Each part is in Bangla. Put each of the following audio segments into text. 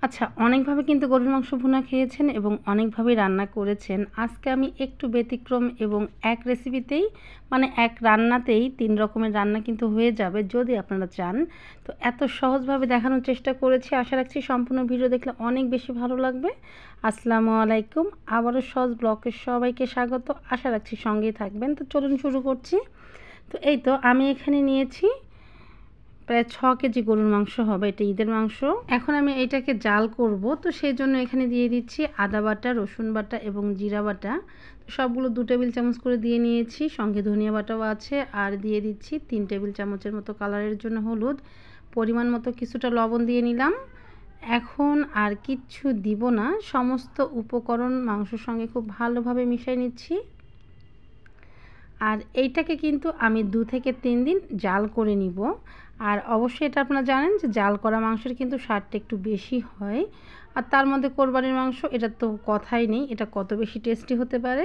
আচ্ছা, অনেকভাবে কিন্তু গরুর মাংস ভুনা খেয়েছেন এবং অনেকভাবেই রান্না করেছেন। আজকে আমি একটু ব্যতিক্রম এবং এক রেসিপিতেই মানে এক রান্নাতেই ৩ রকমের রান্না কিন্তু হয়ে যাবে যদি আপনারা চান। তো এত সহজভাবে দেখানোর চেষ্টা করেছি। আশা রাখছি সম্পূর্ণ ভিডিও দেখলে অনেক বেশি ভালো লাগবে। আসসালামু আলাইকুম। আবারও সহজ ব্লগে সবাইকে স্বাগত। আশা রাখছি সঙ্গেই থাকবেন। তো চলুন শুরু করছি। তো এই তো আমি এখানে নিয়েছি প্রায় ৬ কেজি গরুর মাংস হবে, এটা ঈদের মাংস। এখন আমি এটাকে জাল করব, তো সেই জন্য এখানে দিয়ে দিচ্ছি আদা বাটা, রসুন বাটা এবং জিরা বাটা। সবগুলো 2 টেবিল চামচ করে দিয়ে নিয়েছি, সঙ্গে ধনিয়া বাটাও আছে। আর দিয়ে দিচ্ছি 3 টেবিল চামচের মতো কালারের জন্য হলুদ, পরিমাণ মতো কিছুটা লবণ দিয়ে নিলাম। এখন আর কিচ্ছু দিব না, সমস্ত উপকরণ মাংসের সঙ্গে খুব ভালোভাবে মিশিয়ে নিচ্ছি। আর এইটাকে কিন্তু আমি 2 থেকে 3 দিন জাল করে নিব। আর অবশ্যই এটা আপনারা জানেন যে জাল করা মাংসের কিন্তু স্বাদটা একটু বেশি হয়। আর তার মধ্যে কোরবানির মাংস, এটা তো কথাই নেই, এটা কত বেশি টেস্টি হতে পারে।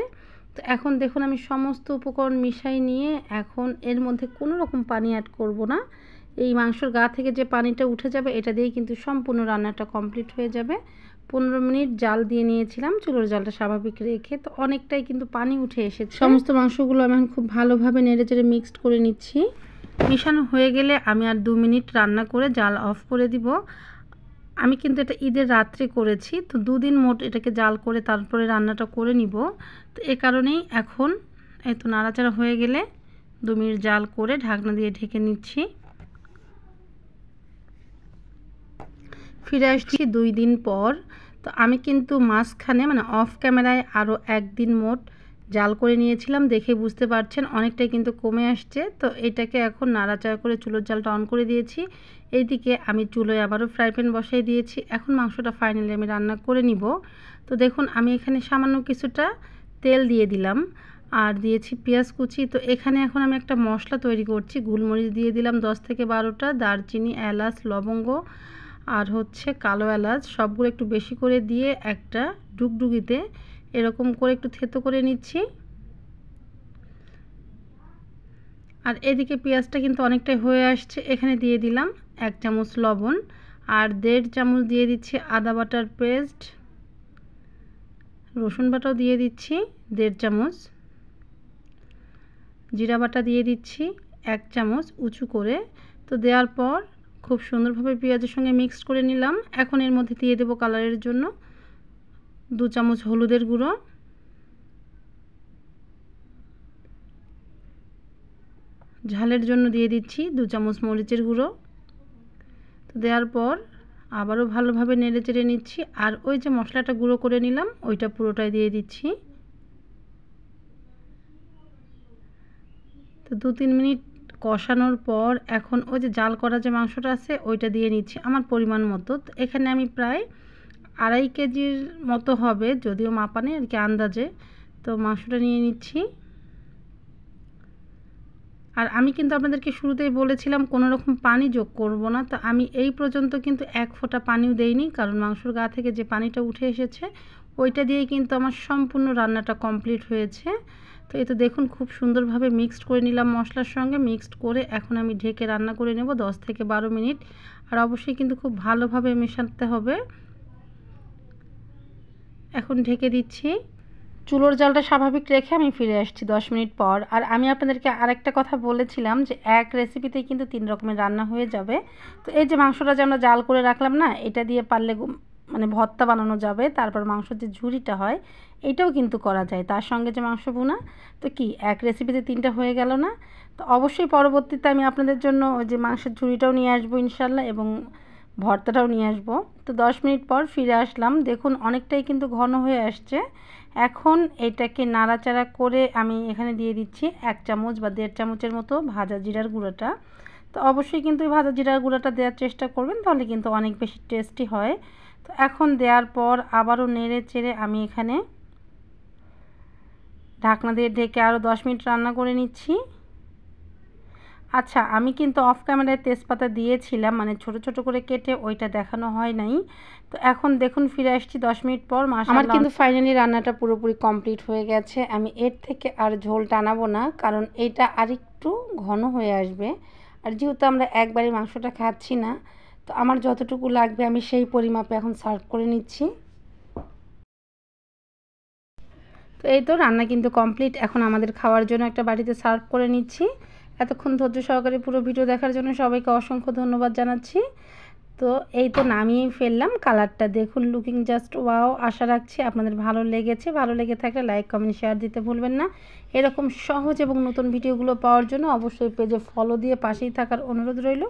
তো এখন দেখুন আমি সমস্ত উপকরণ মিশাই নিয়ে এখন এর মধ্যে কোনো রকম পানি অ্যাড করব না। এই মাংসর গা থেকে যে পানিটা উঠে যাবে এটা দিয়েই কিন্তু সম্পূর্ণ রান্নাটা কমপ্লিট হয়ে যাবে। 15 মিনিট জাল দিয়ে নিয়েছিলাম চুলোর জালটা স্বাভাবিক রেখে, তো অনেকটাই কিন্তু পানি উঠে এসেছে। সমস্ত মাংসগুলো আমি এখন খুব ভালোভাবে নেড়েচেড়ে মিক্সড করে নিচ্ছি। মিশানো হয়ে গেলে আমি আর 2 মিনিট রান্না করে জাল অফ করে দিব। আমি কিন্তু এটা ঈদের রাত্রে করেছি, তো 2 দিন মোট এটাকে জাল করে তারপরে রান্নাটা করে নিব। তো এ কারণেই এখন এই তো নাড়াচাড়া হয়ে গেলে 2 মিনিট জাল করে ঢাকনা দিয়ে ঢেকে নিচ্ছি। ফিরে আসছি 2 দিন পর। তো আমি কিন্তু মাঝখানে মানে অফ ক্যামেরায় আরও 1 দিন মোট জাল করে নিয়েছিলাম, দেখে বুঝতে পারছেন অনেকটাই কিন্তু কমে আসছে। তো এটাকে এখন নাড়াচাড়া করে চুলোর জালটা অন করে দিয়েছি। এইদিকে আমি চুলোয় আবারও ফ্রাই প্যান বসাই দিয়েছি। এখন মাংসটা ফাইনালি আমি রান্না করে নিব। তো দেখুন আমি এখানে সামান্য কিছুটা তেল দিয়ে দিলাম আর দিয়েছি পেঁয়াজ কুচি। তো এখানে এখন আমি একটা মশলা তৈরি করছি। গোলমরিচ দিয়ে দিলাম 10 থেকে 12টা, দারচিনি, এলাচ, লবঙ্গ আর হচ্ছে কালো এলাচ, সবগুলো একটু বেশি করে দিয়ে একটা ডুগডুগিতে এরকম করে একটু থেতো করে নিচ্ছি। আর এদিকে পেঁয়াজটা কিন্তু অনেকটাই হয়ে আসছে। এখানে দিয়ে দিলাম 1 চামচ লবণ আর 1.5 চামচ দিয়ে দিচ্ছি আদা বাটার পেস্ট, রসুন বাটাও দিয়ে দিচ্ছি 1.5 চামচ, জিরা বাটা দিয়ে দিচ্ছি 1 চামচ উঁচু করে। তো দেওয়ার পর খুব সুন্দরভাবে পেঁয়াজের সঙ্গে মিক্সড করে নিলাম। এখন এর মধ্যে দিয়ে দেবো কালারের জন্য 2 চামচ হলুদের গুঁড়ো, ঝালের জন্য দিয়ে দিচ্ছি 2 চামচ মরিচের গুঁড়ো। তো দেওয়ার পর আবারও ভালোভাবে নেড়ে চেড়ে নিচ্ছি। আর ওই যে মশলাটা গুঁড়ো করে নিলাম ওইটা পুরোটাই দিয়ে দিচ্ছি। তো 2-3 মিনিট কষানোর পর এখন ওই যে জাল করা যে মাংসটা আছে ওইটা দিয়ে নিচ্ছি আমার পরিমাণ মতো। তো এখানে আমি প্রায় 2.5 কেজির মতো হবে, যদিও মাপা নেই আর কি, আন্দাজে। তো মাংসটা নিয়ে নিচ্ছি। আর আমি কিন্তু আপনাদেরকে শুরুতেই বলেছিলাম কোনো রকম পানি যোগ করব না। তো আমি এই পর্যন্ত কিন্তু 1 ফোঁটা পানিও দেইনি, কারণ মাংসর গা থেকে যে পানিটা উঠে এসেছে ওইটা দিয়েই কিন্তু আমার সম্পূর্ণ রান্নাটা কমপ্লিট হয়েছে। তো এই তো দেখুন খুব সুন্দরভাবে মিক্সড করে নিলাম মশলার সঙ্গে। মিক্সড করে এখন আমি ঢেকে রান্না করে নেব 10 থেকে 12 মিনিট। আর অবশ্যই কিন্তু খুব ভালোভাবে মেশাতে হবে। এখন ঢেকে দিচ্ছি। চুলোর জালটা স্বাভাবিক রেখে আমি ফিরে আসছি 10 মিনিট পর। আর আমি আপনাদেরকে আরেকটা কথা বলেছিলাম যে এক রেসিপিতেই কিন্তু 3 রকমের রান্না হয়ে যাবে। তো এই যে মাংসটা যে আমরা জাল করে রাখলাম না, এটা দিয়ে পারলে মানে ভর্তা বানানো যাবে। তারপর মাংসের যে ঝুরিটা হয় এটাও কিন্তু করা যায়, তার সঙ্গে যে মাংস ভুনা। তো কি এক রেসিপিতে 3টা হয়ে গেল না? তো অবশ্যই পরবর্তীতে আমি আপনাদের জন্য ওই যে মাংসের ঝুরিটাও নিয়ে আসবো ইনশাল্লাহ, এবং ভর্তাটাও নিয়ে আসবো। তো 10 মিনিট পর ফিরে আসলাম। দেখুন অনেকটাই কিন্তু ঘন হয়ে আসছে। এখন এটাকে নাড়াচাড়া করে আমি এখানে দিয়ে দিচ্ছি 1 চামচ বা 1.5 চামচের মতো ভাজা জিরার গুঁড়োটা। তো অবশ্যই কিন্তু এই ভাজা জিরার গুঁড়োটা দেওয়ার চেষ্টা করবেন, তাহলে কিন্তু অনেক বেশি টেস্টি হয়। তো এখন দেওয়ার পর আবারও নেড়ে চেড়ে আমি এখানে ঢাকনা দিয়ে ঢেকে আরও 10 মিনিট রান্না করে নিচ্ছি। আচ্ছা, আমি কিন্তু অফ ক্যামেরায় তেজপাতা দিয়েছিলাম, মানে ছোট ছোট করে কেটে, ওইটা দেখানো হয় নাই। তো এখন দেখুন ফিরে আসছি 10 মিনিট পর। আমার কিন্তু ফাইনালি রান্নাটা পুরোপুরি কমপ্লিট হয়ে গেছে। আমি এর থেকে আর ঝোল টানাবো না, কারণ এটা আরেকটু ঘন হয়ে আসবে। আর যেহেতু আমরা একবারে মাংসটা খাচ্ছি না, তো তো আমার যতটুকু লাগবে আমি সেই পরিমাপে এখন সার্ভ করে নিচ্ছি। তো এই তো রান্না কিন্তু কমপ্লিট। এখন আমাদের খাওয়ার জন্য একটা বাটিতে সার্ভ করে নিচ্ছি। এতক্ষণ ধৈর্য সহকারে পুরো ভিডিও দেখার জন্য সবাইকে অসংখ্য ধন্যবাদ জানাচ্ছি। তো এই তো নামিয়েই ফেললাম। কালারটা দেখুন, লুকিং জাস্ট ওয়াও। আশা রাখছি আপনাদের ভালো লেগেছে। ভালো লেগে থাকলে লাইক কমেন্ট শেয়ার দিতে ভুলবেন না। এরকম সহজ এবং নতুন ভিডিওগুলো পাওয়ার জন্য অবশ্যই পেজে ফলো দিয়ে পাশেই থাকার অনুরোধ রইল।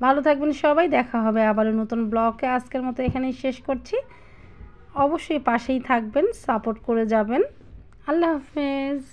ভালো থাকবেন সবাই। দেখা হবে আবারও নতুন ব্লগে। আজকের মতো এখানেই শেষ করছি। অবশ্যই পাশেই থাকবেন, সাপোর্ট করে যাবেন। আল্লাহ হাফেজ।